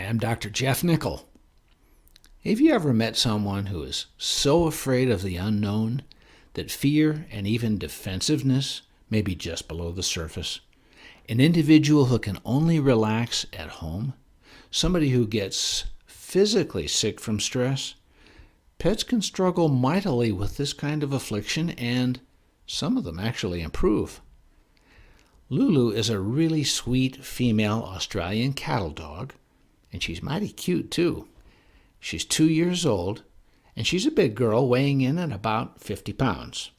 I'm Dr. Jeff Nickel. Have you ever met someone who is so afraid of the unknown that fear and even defensiveness may be just below the surface? An individual who can only relax at home? Somebody who gets physically sick from stress? Pets can struggle mightily with this kind of affliction, and some of them actually improve. Lulu is a really sweet female Australian cattle dog, and she's mighty cute too. She's 2 years old, and she's a big girl weighing in at about 50 pounds.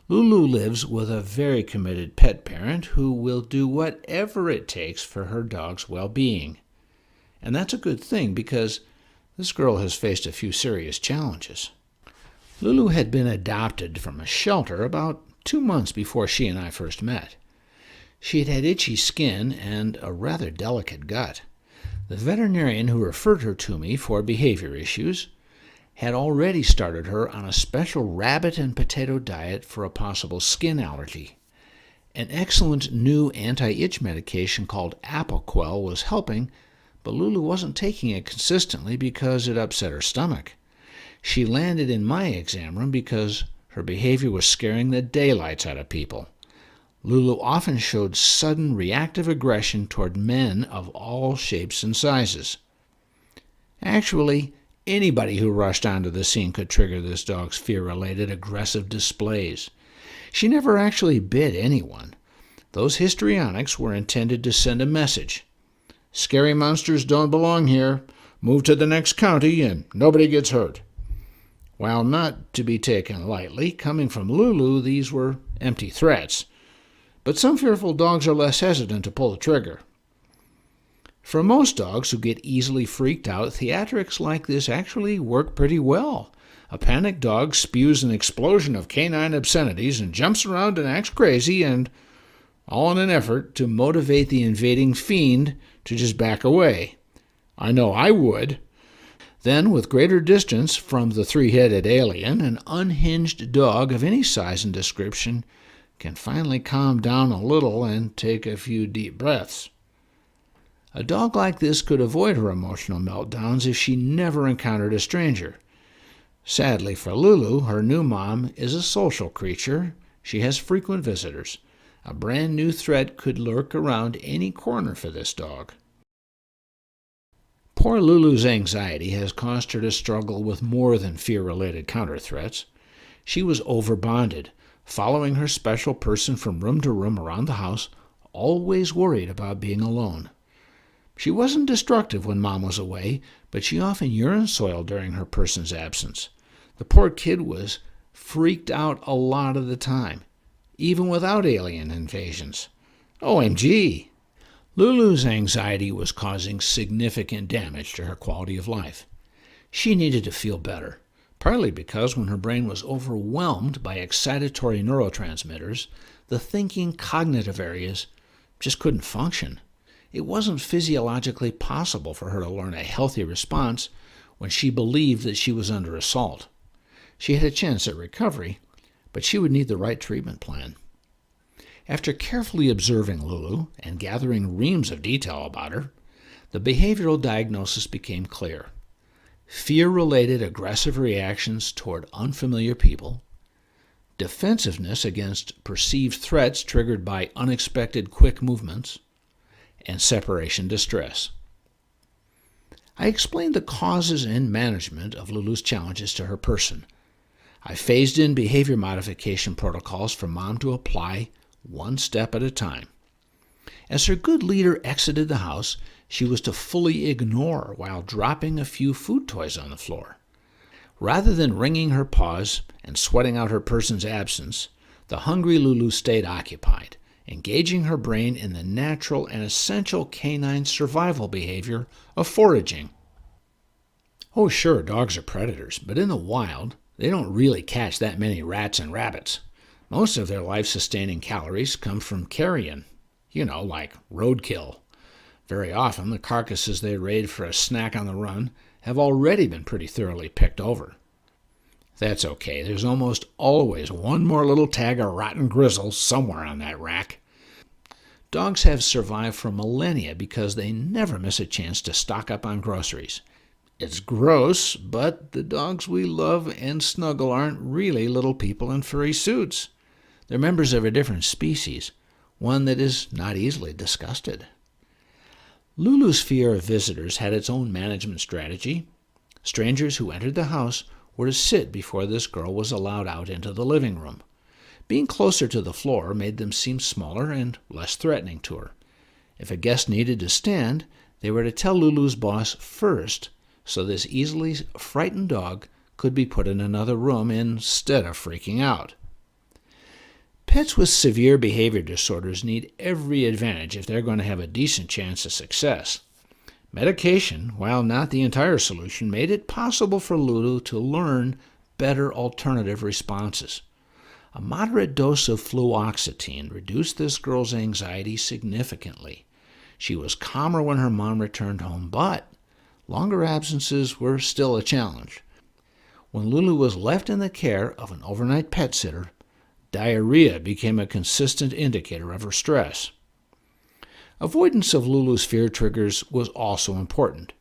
Lulu lives with a very committed pet parent who will do whatever it takes for her dog's well-being. And that's a good thing because this girl has faced a few serious challenges. Lulu had been adopted from a shelter about 2 months before she and I first met. She had itchy skin and a rather delicate gut. The veterinarian who referred her to me for behavior issues had already started her on a special rabbit and potato diet for a possible skin allergy. An excellent new anti-itch medication called Apoquel was helping, but Lulu wasn't taking it consistently because it upset her stomach. She landed in my exam room because her behavior was scaring the daylights out of people. Lulu often showed sudden reactive aggression toward men of all shapes and sizes. Actually, anybody who rushed onto the scene could trigger this dog's fear-related aggressive displays. She never actually bit anyone. Those histrionics were intended to send a message. Scary monsters don't belong here. Move to the next county and nobody gets hurt. While not to be taken lightly, coming from Lulu, these were empty threats. But some fearful dogs are less hesitant to pull the trigger. For most dogs who get easily freaked out, theatrics like this actually work pretty well. A panicked dog spews an explosion of canine obscenities and jumps around and acts crazy, and all in an effort to motivate the invading fiend to just back away. I know I would. Then, with greater distance from the three-headed alien, an unhinged dog of any size and description can finally calm down a little and take a few deep breaths. A dog like this could avoid her emotional meltdowns if she never encountered a stranger. Sadly for Lulu, her new mom is a social creature. She has frequent visitors. A brand new threat could lurk around any corner for this dog. Poor Lulu's anxiety has caused her to struggle with more than fear-related counter-threats. She was overbonded, following her special person from room to room around the house, always worried about being alone. She wasn't destructive when Mom was away, but she often urine-soiled during her person's absence. The poor kid was freaked out a lot of the time, even without alien invasions. OMG! Lulu's anxiety was causing significant damage to her quality of life. She needed to feel better, partly because when her brain was overwhelmed by excitatory neurotransmitters, the thinking cognitive areas just couldn't function. It wasn't physiologically possible for her to learn a healthy response when she believed that she was under assault. She had a chance at recovery, but she would need the right treatment plan. After carefully observing Lulu and gathering reams of detail about her, the behavioral diagnosis became clear. Fear-related aggressive reactions toward unfamiliar people, defensiveness against perceived threats triggered by unexpected quick movements, and separation distress. I explained the causes and management of Lulu's challenges to her person. I phased in behavior modification protocols for Mom to apply one step at a time. As her good leader exited the house, she was to fully ignore while dropping a few food toys on the floor. Rather than wringing her paws and sweating out her person's absence, the hungry Lulu stayed occupied, engaging her brain in the natural and essential canine survival behavior of foraging. Oh, sure, dogs are predators, but in the wild, they don't really catch that many rats and rabbits. Most of their life-sustaining calories come from carrion, like roadkill. Very often, the carcasses they raid for a snack on the run have already been pretty thoroughly picked over. That's okay. There's almost always one more little tag of rotten grizzle somewhere on that rack. Dogs have survived for millennia because they never miss a chance to stock up on groceries. It's gross, but the dogs we love and snuggle aren't really little people in furry suits. They're members of a different species, one that is not easily disgusted. Lulu's fear of visitors had its own management strategy. Strangers who entered the house were to sit before this girl was allowed out into the living room. Being closer to the floor made them seem smaller and less threatening to her. If a guest needed to stand, they were to tell Lulu's boss first, so this easily frightened dog could be put in another room instead of freaking out. Pets with severe behavior disorders need every advantage if they're going to have a decent chance of success. Medication, while not the entire solution, made it possible for Lulu to learn better alternative responses. A moderate dose of fluoxetine reduced this girl's anxiety significantly. She was calmer when her mom returned home, but longer absences were still a challenge. When Lulu was left in the care of an overnight pet sitter, diarrhea became a consistent indicator of her stress. Avoidance of Lulu's fear triggers was also important.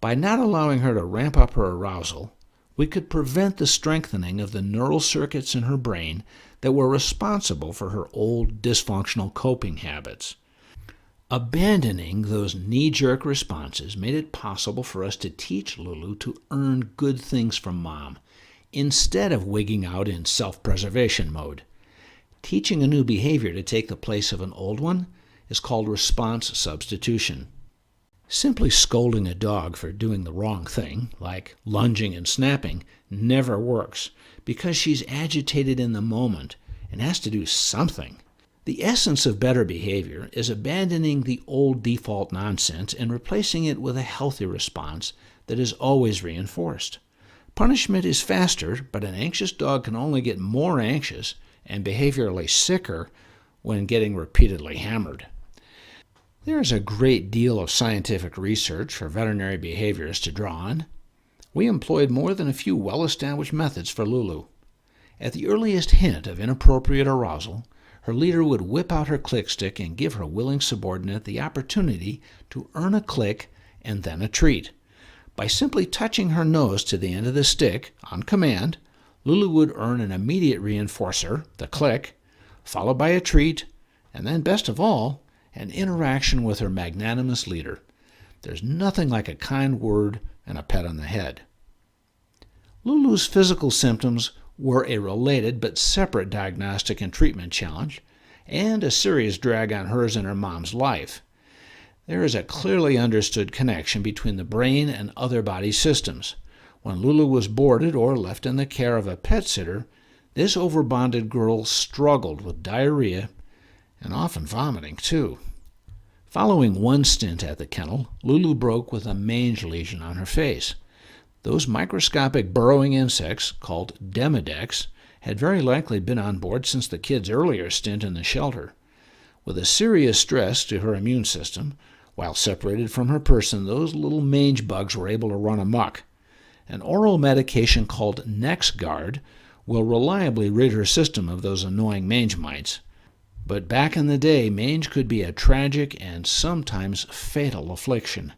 By not allowing her to ramp up her arousal, we could prevent the strengthening of the neural circuits in her brain that were responsible for her old dysfunctional coping habits. Abandoning those knee-jerk responses made it possible for us to teach Lulu to earn good things from Mom, instead of wigging out in self-preservation mode. Teaching a new behavior to take the place of an old one is called response substitution. Simply scolding a dog for doing the wrong thing, like lunging and snapping, never works because she's agitated in the moment and has to do something. The essence of better behavior is abandoning the old default nonsense and replacing it with a healthy response that is always reinforced. Punishment is faster, but an anxious dog can only get more anxious and behaviorally sicker when getting repeatedly hammered. There is a great deal of scientific research for veterinary behaviorists to draw on. We employed more than a few well-established methods for Lulu. At the earliest hint of inappropriate arousal, her leader would whip out her click stick and give her willing subordinate the opportunity to earn a click and then a treat. By simply touching her nose to the end of the stick, on command, Lulu would earn an immediate reinforcer, the click, followed by a treat, and then, best of all, an interaction with her magnanimous leader. There's nothing like a kind word and a pat on the head. Lulu's physical symptoms were a related but separate diagnostic and treatment challenge, and a serious drag on hers and her mom's life. There is a clearly understood connection between the brain and other body systems. When Lulu was boarded or left in the care of a pet sitter, this overbonded girl struggled with diarrhea and often vomiting, too. Following one stint at the kennel, Lulu broke with a mange lesion on her face. Those microscopic burrowing insects, called Demodex, had very likely been on board since the kid's earlier stint in the shelter. With a serious stress to her immune system, while separated from her person, those little mange bugs were able to run amok. An oral medication called NexGard will reliably rid her system of those annoying mange mites. But back in the day, mange could be a tragic and sometimes fatal affliction.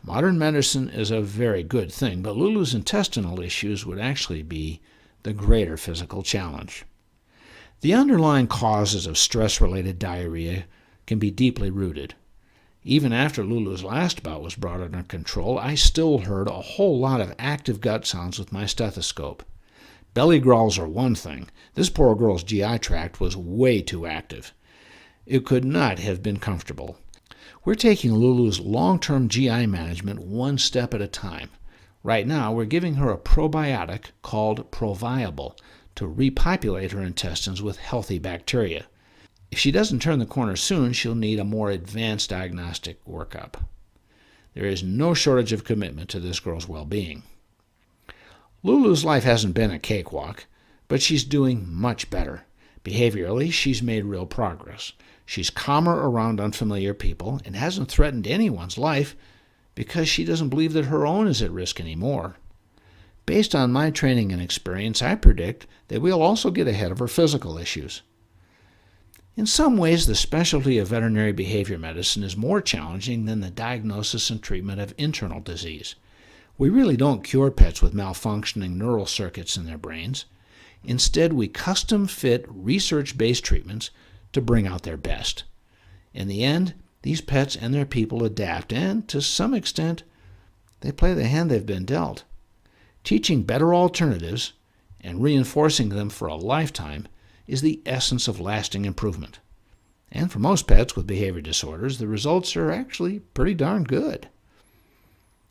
Modern medicine is a very good thing, but Lulu's intestinal issues would actually be the greater physical challenge. The underlying causes of stress-related diarrhea can be deeply rooted. Even after Lulu's last bout was brought under control, I still heard a whole lot of active gut sounds with my stethoscope. Belly growls are one thing. This poor girl's GI tract was way too active. It could not have been comfortable. We're taking Lulu's long-term GI management one step at a time. Right now, we're giving her a probiotic called Proviable to repopulate her intestines with healthy bacteria. If she doesn't turn the corner soon, she'll need a more advanced diagnostic workup. There is no shortage of commitment to this girl's well-being. Lulu's life hasn't been a cakewalk, but she's doing much better. Behaviorally, she's made real progress. She's calmer around unfamiliar people and hasn't threatened anyone's life because she doesn't believe that her own is at risk anymore. Based on my training and experience, I predict that we'll also get ahead of her physical issues. In some ways, the specialty of veterinary behavior medicine is more challenging than the diagnosis and treatment of internal disease. We really don't cure pets with malfunctioning neural circuits in their brains. Instead, we custom-fit research-based treatments to bring out their best. In the end, these pets and their people adapt, and to some extent, they play the hand they've been dealt. Teaching better alternatives and reinforcing them for a lifetime is the essence of lasting improvement. And for most pets with behavior disorders, the results are actually pretty darn good.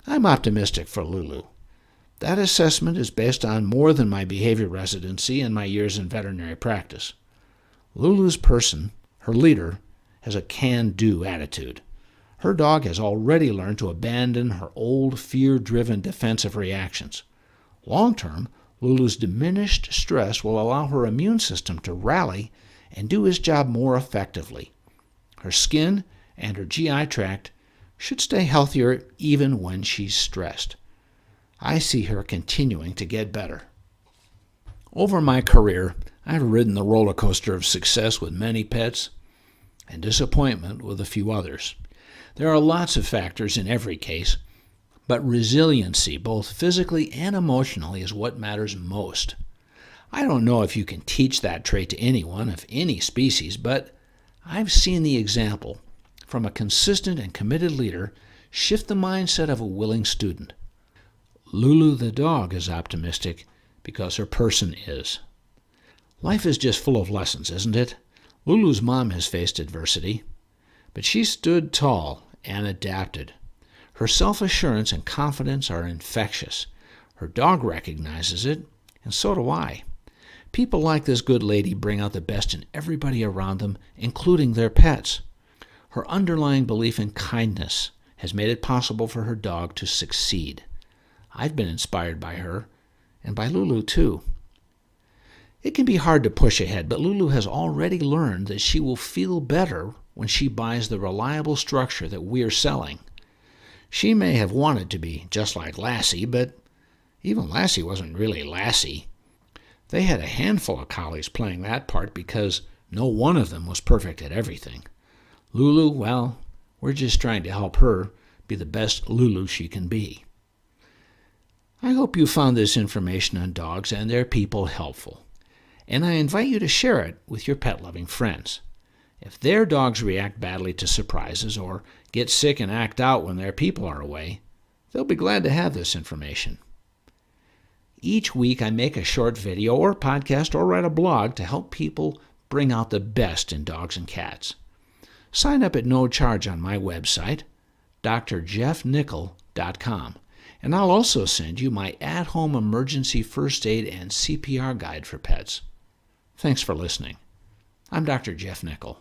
I'm optimistic for Lulu. That assessment is based on more than my behavior residency and my years in veterinary practice. Lulu's person, her leader, has a can-do attitude. Her dog has already learned to abandon her old fear-driven defensive reactions. Long-term, Lulu's diminished stress will allow her immune system to rally and do his job more effectively. Her skin and her GI tract should stay healthier even when she's stressed. I see her continuing to get better. Over my career, I've ridden the roller coaster of success with many pets and disappointment with a few others. There are lots of factors in every case, but resiliency, both physically and emotionally, is what matters most. I don't know if you can teach that trait to anyone of any species, but I've seen the example from a consistent and committed leader shift the mindset of a willing student. Lulu the dog is optimistic because her person is. Life is just full of lessons, isn't it? Lulu's mom has faced adversity, but she stood tall and adapted. Her self-assurance and confidence are infectious. Her dog recognizes it, and so do I. People like this good lady bring out the best in everybody around them, including their pets. Her underlying belief in kindness has made it possible for her dog to succeed. I've been inspired by her, and by Lulu too. It can be hard to push ahead, but Lulu has already learned that she will feel better when she buys the reliable structure that we're selling. She may have wanted to be just like Lassie, but even Lassie wasn't really Lassie. They had a handful of collies playing that part because no one of them was perfect at everything. Lulu, well, we're just trying to help her be the best Lulu she can be. I hope you found this information on dogs and their people helpful, and I invite you to share it with your pet-loving friends. If their dogs react badly to surprises or get sick and act out when their people are away, they'll be glad to have this information. Each week I make a short video or podcast or write a blog to help people bring out the best in dogs and cats. Sign up at no charge on my website, drjeffnickel.com, and I'll also send you my at-home emergency first aid and CPR guide for pets. Thanks for listening. I'm Dr. Jeff Nickel.